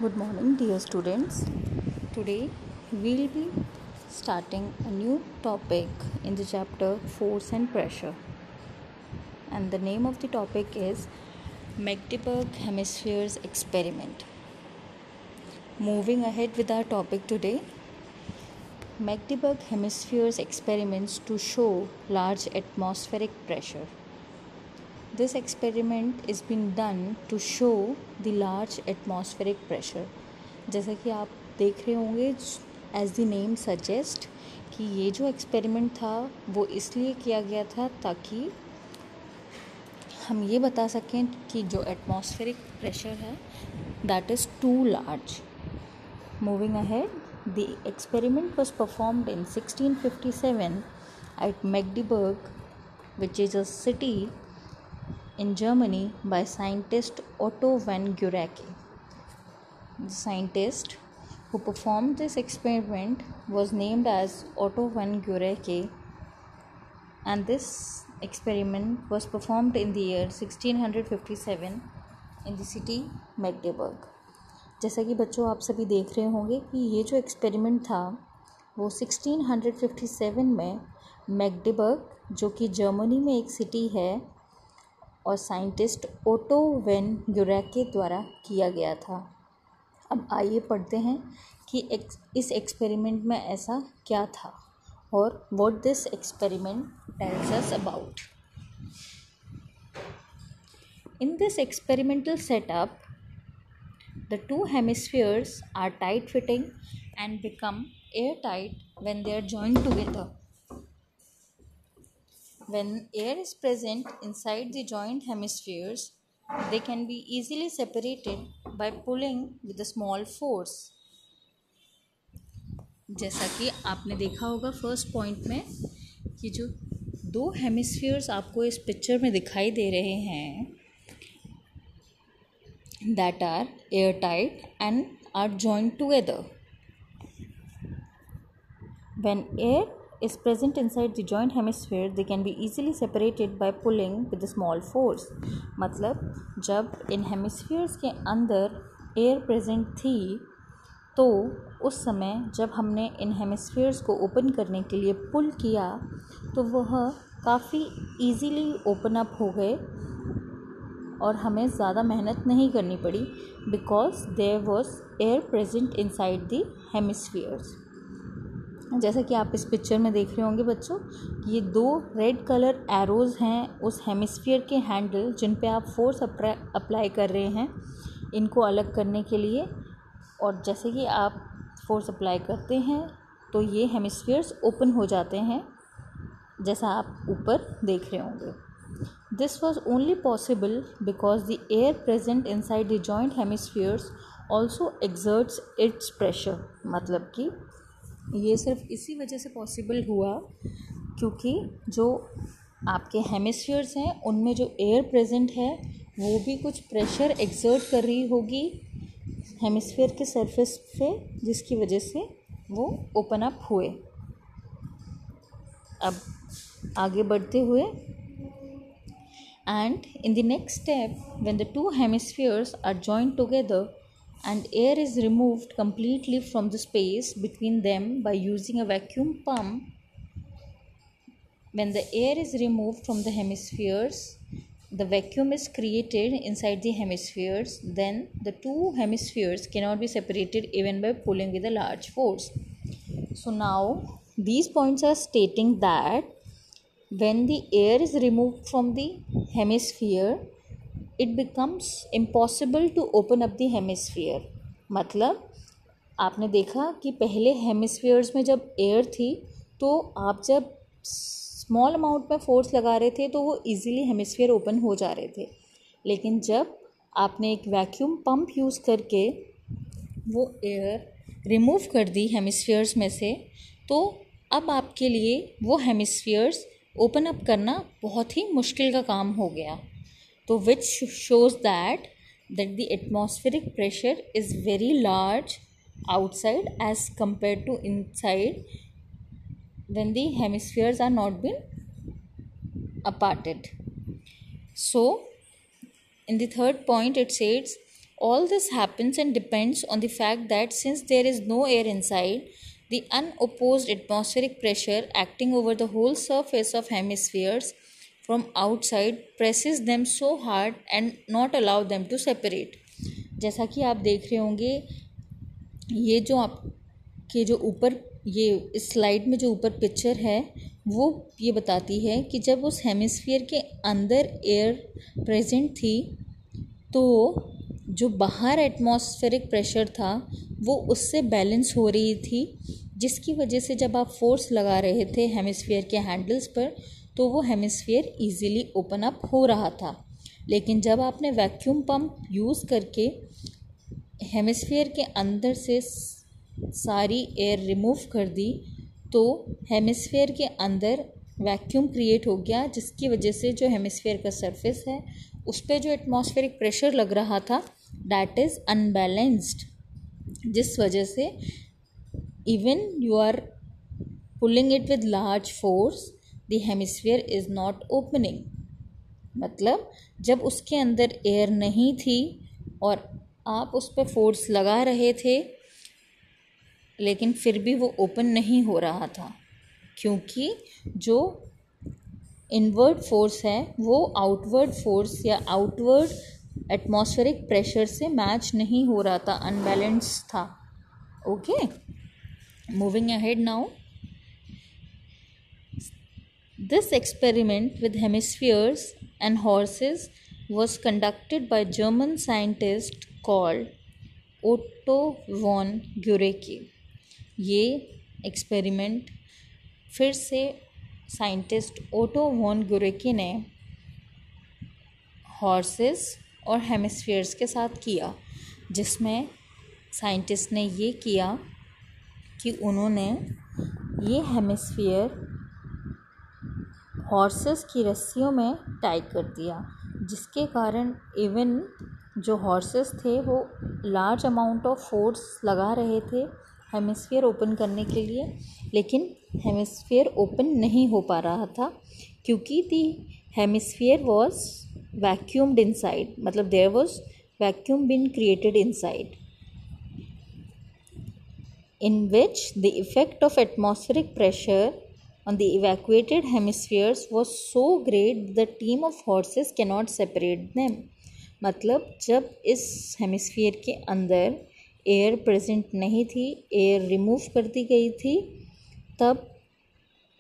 Good morning, dear students. Today we'll be starting a new topic in the chapter Force and Pressure. And the name of the topic is Magdeburg Hemispheres Experiment. Moving ahead with our topic today, Magdeburg Hemispheres experiments to show large atmospheric pressure. This experiment is being done to show the large atmospheric pressure. जैसा कि आप देख रहे होंगे as the name suggest कि ये जो experiment था वो इसलिए किया गया था ताकि हम ये बता सकें कि जो एटमॉस्फेरिक प्रेशर है that is too large. Moving ahead, the experiment was performed in 1657 at Magdeburg which is a city in Germany by scientist Otto von Guericke. The scientist who performed this experiment was named as Otto von Guericke, and this experiment was performed in the year 1657 in the city Magdeburg. जैसा कि बच्चों आप सभी देख रहे होंगे कि ये जो एक्सपेरिमेंट था वो 1657 में मैग्डेबर्ग जो कि जर्मनी में एक सिटी है और साइंटिस्ट ओटो वेन ग्यूरेके द्वारा किया गया था. अब आइए पढ़ते हैं कि इस एक्सपेरिमेंट में ऐसा क्या था और what this experiment tells us about. In this experimental setup the two hemispheres are tight fitting and become air tight when they are joined together. When air is present inside the joint hemispheres, they can be easily separated by pulling with a small force. जैसा कि आपने देखा होगा first point में कि जो दो hemispheres आपको इस पिक्चर में दिखाई दे रहे हैं that are airtight and are joined together. When air is present inside the joint hemisphere, they can be easily separated by pulling with a small force. मतलब जब इन हेमिस्फीयर्स के अंदर एयर प्रेजेंट थी तो उस समय जब हमने इन हेमिस्फीयर्स को ओपन करने के लिए पुल किया तो वह काफ़ी ईजीली ओपन अप हो गए और हमें ज़्यादा मेहनत नहीं करनी पड़ी because there was air present inside the hemispheres. जैसा कि आप इस पिक्चर में देख रहे होंगे बच्चों, ये दो रेड कलर एरोज़ हैं उस हेमिस्फीयर के हैंडल जिन पे आप फोर्स अप्लाई कर रहे हैं इनको अलग करने के लिए. और जैसे कि आप फोर्स अप्लाई करते हैं तो ये हेमिस्फीयर्स ओपन हो जाते हैं जैसा आप ऊपर देख रहे होंगे. This was only possible because the air present inside the joint hemispheres also exerts it's pressure. मतलब कि ये सिर्फ इसी वजह से पॉसिबल हुआ क्योंकि जो आपके हेमिस्फीयर्स हैं उनमें जो एयर प्रेजेंट है वो भी कुछ प्रेशर एक्सर्ट कर रही होगी हेमिस्फीयर के सरफेस पे जिसकी वजह से वो ओपन अप हुए. अब आगे बढ़ते हुए and in the next step when the two hemispheres are joined together and air is removed completely from the space between them by using a vacuum pump. When the air is removed from the hemispheres, the vacuum is created inside the hemispheres. Then the two hemispheres cannot be separated even by pulling with a large force. So now these points are stating that when the air is removed from the hemisphere, it becomes impossible to open up the hemisphere. मतलब आपने देखा कि पहले hemispheres में जब air थी तो आप जब स्मॉल अमाउंट में फोर्स लगा रहे थे तो वो इजीली हेमिस्फीयर ओपन हो जा रहे थे, लेकिन जब आपने एक वैक्यूम पंप यूज़ करके वो एयर रिमूव कर दी हेमिस्फीयर्स में से तो अब आपके लिए वो हेमिस्फीयर्स ओपन अप करना बहुत ही मुश्किल का काम हो गया. तो which shows that the atmospheric pressure is very large outside as compared to inside when the hemispheres are not been aparted. So in the third point it says All this happens and depends on the fact that since there is no air inside, the unopposed atmospheric pressure acting over the whole surface of hemispheres from outside presses them so hard and not allow them to separate. जैसा कि आप देख रहे होंगे, ये जो आपके जो ऊपर ये इस स्लाइड में जो ऊपर पिक्चर है वो ये बताती है कि जब उस हेमिस्फीयर के अंदर एयर प्रेजेंट थी तो जो बाहर एटमॉस्फेरिक प्रेशर था वो उससे बैलेंस हो रही थी, जिसकी वजह से जब आप फोर्स लगा रहे थे हेमिस्फीयर के हैंडल्स पर तो वो हेमिस्फीयर इजीली ओपन अप हो रहा था। लेकिन जब आपने वैक्यूम पंप यूज़ करके हेमिस्फीयर के अंदर से सारी एयर रिमूव कर दी तो हेमिस्फीयर के अंदर वैक्यूम क्रिएट हो गया, जिसकी वजह से जो हेमिस्फीयर का सरफेस है उस पर जो एटमॉस्फेरिक प्रेशर लग रहा था दैट इज़ अनबैलेंस्ड, जिस वजह से even you are pulling it with large force the hemisphere is not opening. मतलब जब उसके अंदर एयर नहीं थी और आप उस पर फोर्स लगा रहे थे लेकिन फिर भी वो ओपन नहीं हो रहा था, क्योंकि जो इनवर्ड फोर्स है वो आउटवर्ड फोर्स या आउटवर्ड एटमॉस्फेरिक प्रेशर से मैच नहीं हो रहा था, अनबैलेंस था। Okay, moving ahead now, this experiment with hemispheres and horses was conducted by German scientist called Otto von Guericke. ये एक्सपेरिमेंट फिर से साइंटिस्ट ओटो वॉन गुरेकी ने हॉर्सेस और हेमिस्फीयर्स के साथ किया, जिसमें साइंटिस्ट ने ये किया कि उन्होंने ये हेमिस्फीयर हॉर्सेस की रस्सियों में टाई कर दिया, जिसके कारण इवन जो हॉर्सेस थे वो लार्ज अमाउंट ऑफ फोर्स लगा रहे थे हेमिस्फीयर ओपन करने के लिए, लेकिन हेमिस्फीयर ओपन नहीं हो पा रहा था क्योंकि the hemisphere was vacuumed inside, मतलब there was vacuum been created inside, in which the effect of atmospheric pressure on the evacuated hemispheres was so great the team of horses cannot separate them. मतलब जब इस hemisphere के अंदर air present नहीं थी, air remove कर दी गई थी, तब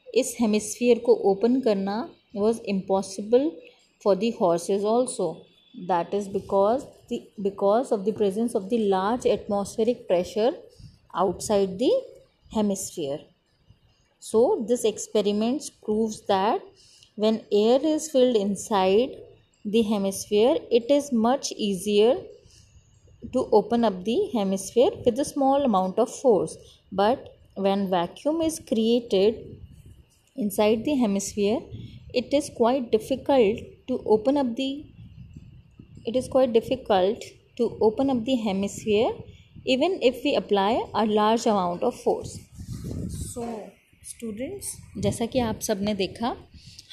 इस हेमिस्फीयर को ओपन करना was impossible for the horses also. That is because of the presence of the large atmospheric pressure outside the hemisphere. So this experiment proves that when air is filled inside the hemisphere, it is much easier to open up the hemisphere with a small amount of force. But when vacuum is created inside the hemisphere, it is quite difficult to open up the hemisphere even if we apply a large amount of force. So students, जैसा कि आप सब ने देखा,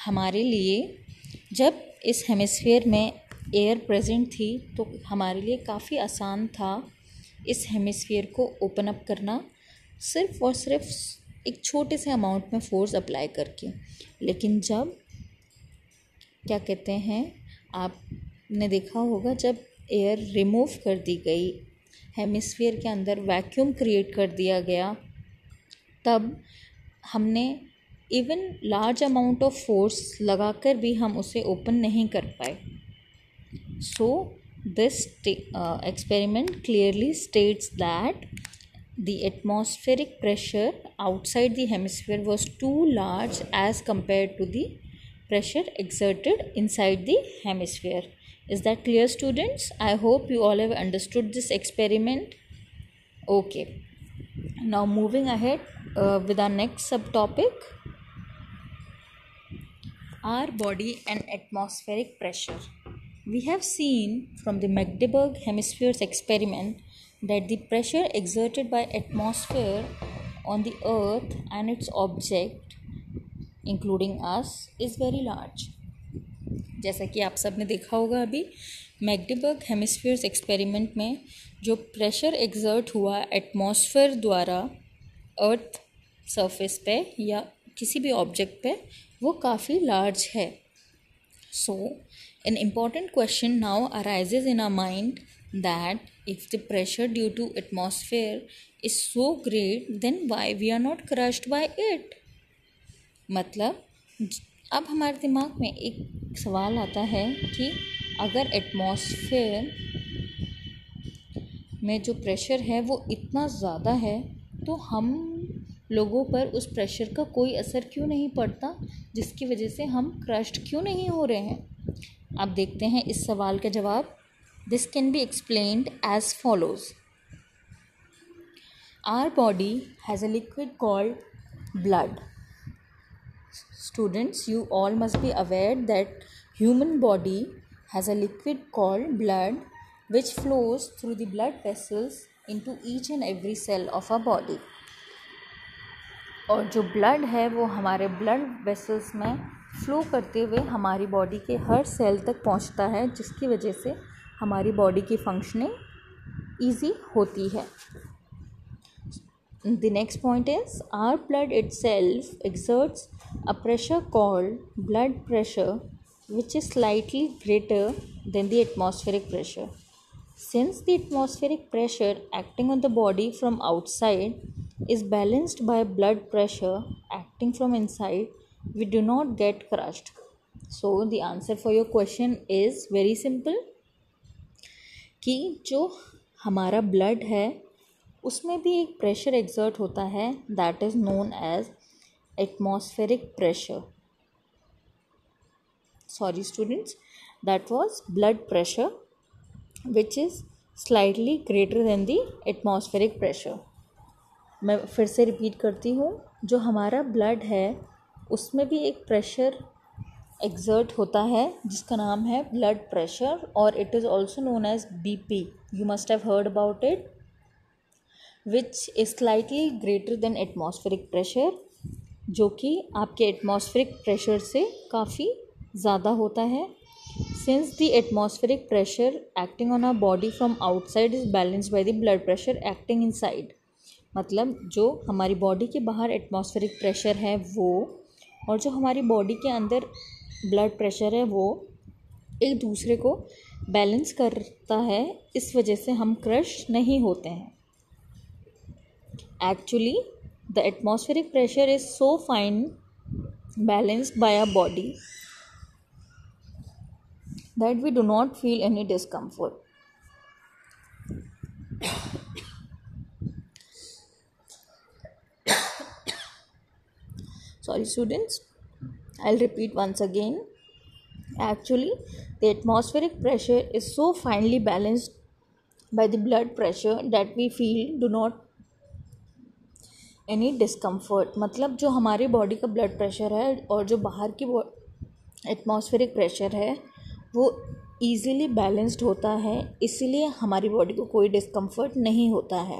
हमारे लिए जब इस हेमिस्फीयर में एयर प्रेजेंट थी तो हमारे लिए काफ़ी आसान था इस हेमिस्फीयर को ओपन अप करना, सिर्फ और सिर्फ एक छोटे से अमाउंट में फोर्स अप्लाई करके। लेकिन जब क्या कहते हैं, आपने देखा होगा जब एयर रिमूव कर दी गई, हेमिस्फीयर के अंदर वैक्यूम क्रिएट कर दिया गया, तब हमने even large amount of force लगाकर भी हम उसे ओपन नहीं कर पाए। So this experiment clearly states that the atmospheric pressure outside the hemisphere was too large as compared to the pressure exerted inside the hemisphere. Is that clear, students? I hope you all have understood this experiment. Okay, now moving ahead with our next subtopic, our body and atmospheric pressure. We have seen from the Magdeburg hemispheres experiment that the pressure exerted by atmosphere on the earth and its object including us is very large. जैसा कि आप सब ने देखा होगा अभी Magdeburg hemispheres experiment में जो प्रेशर एक्सर्ट हुआ एटमॉस्फेयर द्वारा अर्थ सरफेस पे या किसी भी ऑब्जेक्ट पे वो काफ़ी लार्ज है. So, an important question now arises in our mind that if the pressure due to atmosphere is so great, then why we are not crushed by it? मतलब अब हमारे दिमाग में एक सवाल आता है कि अगर एटमॉस्फेयर में जो प्रेशर है वो इतना ज़्यादा है तो हम लोगों पर उस प्रेशर का कोई असर क्यों नहीं पड़ता, जिसकी वजह से हम क्रश्ड क्यों नहीं हो रहे हैं. अब देखते हैं इस सवाल का जवाब. This can be explained as follows. Our body has a liquid called blood. Students, you all must be aware that human body has a liquid called blood which flows through the blood vessels into each and every cell of our body. और जो blood है वो हमारे blood vessels में flow करते हुए हमारी body के हर सेल तक पहुंचता है, जिसकी वजह से हमारी बॉडी की फंक्शनिंग ईजी होती है. The next point is our blood itself exerts a pressure called blood pressure which is slightly greater than the atmospheric pressure. Since the atmospheric pressure acting on the body from outside is balanced by blood pressure acting from inside, we do not get crushed. So the answer for your question is very simple कि जो हमारा blood है उसमें भी एक pressure exert होता है, that is known as atmospheric pressure. Sorry students, that was blood pressure which is slightly greater than the atmospheric pressure. मैं फिर से रिपीट करती हूँ, जो हमारा ब्लड है उसमें भी एक प्रेशर एक्सर्ट होता है जिसका नाम है ब्लड प्रेशर, और it is also known as BP. You must have heard about it, which is slightly greater than atmospheric pressure, जो कि आपके atmospheric pressure से काफ़ी ज़्यादा होता है. Since the atmospheric pressure acting on our body from outside is balanced by the blood pressure acting inside. मतलब जो हमारी बॉडी के बाहर एटमॉस्फेरिक प्रेशर है वो और जो हमारी बॉडी के अंदर ब्लड प्रेशर है वो एक दूसरे को बैलेंस करता है, इस वजह से हम क्रश नहीं होते हैं. Actually, the atmospheric pressure is so fine balanced by our body that we do not feel any discomfort. Sorry students, I'll repeat once again. Actually, the atmospheric pressure is so finely balanced by the blood pressure that we do not any discomfort. मतलब जो हमारी body का blood pressure है और जो बाहर की atmospheric pressure है वो ईज़िली बैलेंस्ड होता है, इसीलिए हमारी बॉडी को कोई डिस्कम्फर्ट नहीं होता है.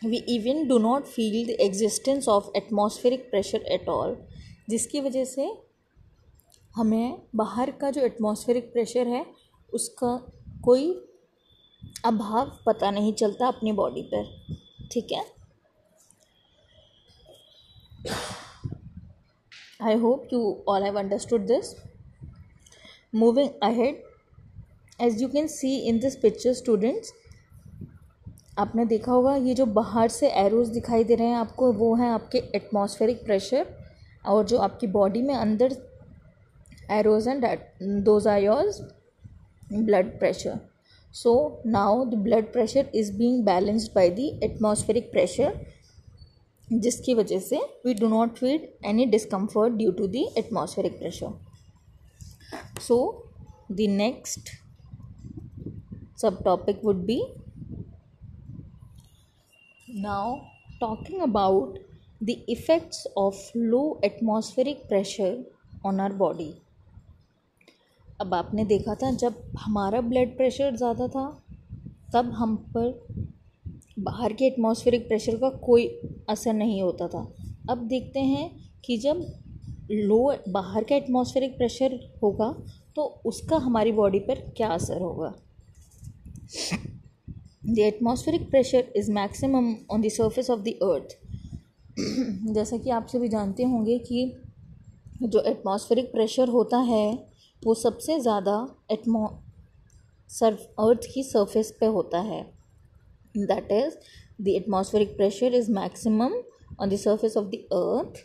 We even do not feel the existence of atmospheric pressure at all, जिसकी वजह से हमें बाहर का जो एटमॉस्फेरिक प्रेशर है उसका कोई अभाव पता नहीं चलता अपनी बॉडी पर. ठीक है. I hope you all have understood this. Moving ahead, as you can see in this picture students, आपने देखा होगा ये जो बाहर से एरोज दिखाई दे रहे हैं आपको, वो हैं आपके एटमॉस्फेरिक प्रेशर, और जो आपकी बॉडी में अंदर एरोज हैं those are yours blood pressure. So now the blood pressure is being balanced by the atmospheric pressure, जिसकी वजह से we do not feel any discomfort due to the atmospheric pressure. So the next subtopic would be now talking about the effects of low atmospheric pressure on our body. अब आपने देखा था जब हमारा blood pressure ज़्यादा था तब हम पर बाहर के एटमॉस्फेरिक प्रेशर का कोई असर नहीं होता था. अब देखते हैं कि जब बाहर का एटमॉस्फेरिक प्रेशर होगा तो उसका हमारी बॉडी पर क्या असर होगा। The atmospheric pressure is maximum on the surface of the earth. जैसा कि आप सभी जानते होंगे कि जो एटमॉस्फेरिक प्रेशर होता है वो सबसे ज़्यादा अर्थ की सरफेस पे होता है। That is the atmospheric pressure is maximum on the surface of the earth.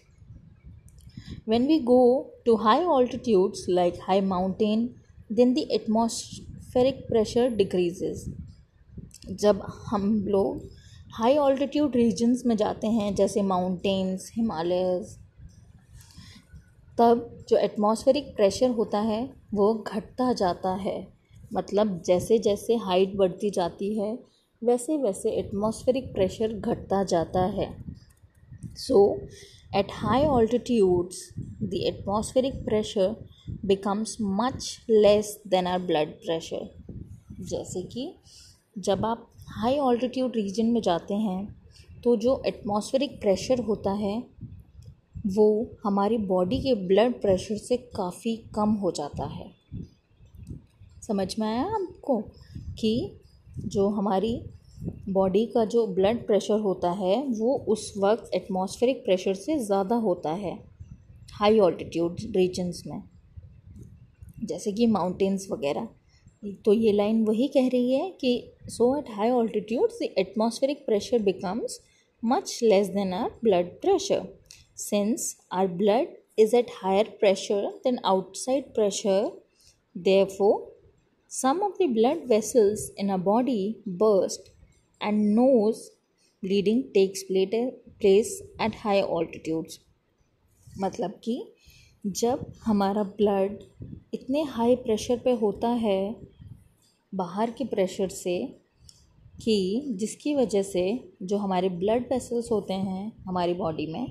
When we go to high altitudes like high mountain, then the atmospheric pressure decreases. जब हम लोग हाई ऑल्टीट्यूड रीजन्स में जाते हैं जैसे माउंटेन्स, हिमालयस, तब जो atmospheric pressure होता है वो घटता जाता है। मतलब जैसे जैसे हाइट बढ़ती जाती है वैसे वैसे एटमॉस्फेरिक प्रेशर घटता जाता है। So, at high altitudes, the atmospheric pressure becomes much less than our blood pressure. जैसे कि जब आप हाई ऑल्टीट्यूड रीजन में जाते हैं तो जो एटमॉस्फेरिक प्रेशर होता है वो हमारी बॉडी के ब्लड प्रेशर से काफ़ी कम हो जाता है। समझ में आया आपको कि जो हमारी बॉडी का जो ब्लड प्रेशर होता है वो उस वक्त एटमॉस्फेरिक प्रेशर से ज़्यादा होता है हाई ऑल्टीट्यूड रीजन्स में, जैसे कि माउंटेन्स वगैरह। तो ये लाइन वही कह रही है कि so at high altitudes the atmospheric pressure becomes much less than our blood pressure since our blood is at higher pressure than outside pressure. Therefore some of the blood vessels in our body burst and nose bleeding takes place at high altitudes. मतलब कि जब हमारा blood इतने high pressure पे होता है बाहर के प्रेशर से कि जिसकी वजह से जो हमारे ब्लड वेसल्स होते हैं हमारी बॉडी में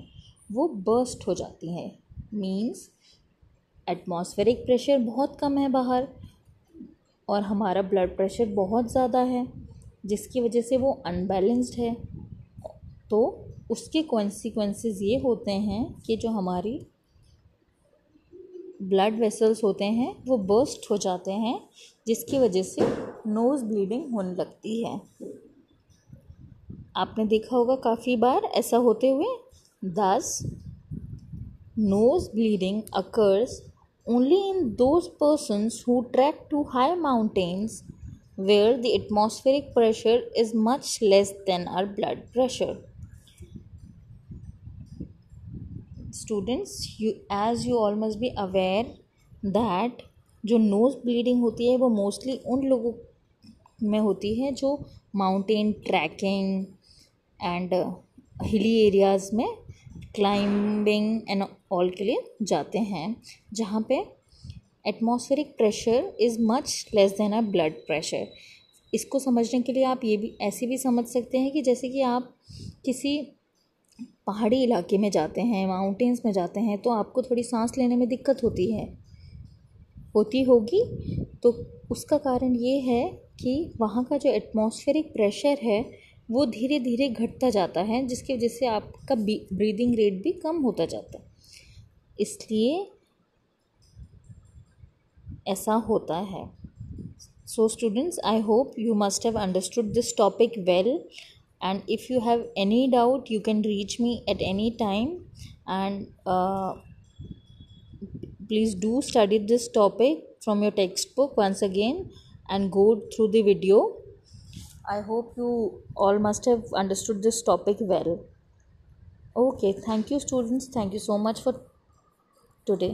वो बर्स्ट हो जाती हैं। मीन्स एटमॉस्फेरिक प्रेशर बहुत कम है बाहर और हमारा ब्लड प्रेशर बहुत ज़्यादा है जिसकी वजह से वो अनबैलेंस्ड है। तो उसके कॉन्सिक्वेंसेस ये होते हैं कि जो हमारी ब्लड वेसल्स होते हैं वो बर्स्ट हो जाते हैं जिसकी वजह से नोज़ ब्लीडिंग होने लगती है। आपने देखा होगा काफ़ी बार ऐसा होते हुए। Thus nose bleeding occurs only in those persons who trek to high mountains where the atmospheric pressure is much less than our blood pressure. Students, as you all must be aware that जो nose bleeding होती है वो mostly उन लोगों में होती है जो mountain trekking and hilly areas में क्लाइंबिंग एंड ऑल के लिए जाते हैं जहाँ पे atmospheric pressure is much less then a blood pressure. इसको समझने के लिए आप ये भी ऐसे भी समझ सकते हैं कि जैसे कि आप किसी पहाड़ी इलाके में जाते हैं, माउंटेन्स में जाते हैं, तो आपको थोड़ी सांस लेने में दिक्कत होती होगी। तो उसका कारण ये है कि वहाँ का जो एटमॉस्फेरिक प्रेशर है वो धीरे धीरे घटता जाता है जिसकी वजह से आपका ब्रीदिंग रेट भी कम होता जाता है, इसलिए ऐसा होता है। So students, I hope you must have understood this topic well and if you have any doubt you can reach me at any time and please do study this topic from your text book once again and go through the video. I hope you all must have understood this topic well. Okay, thank you students. Thank you so much for today.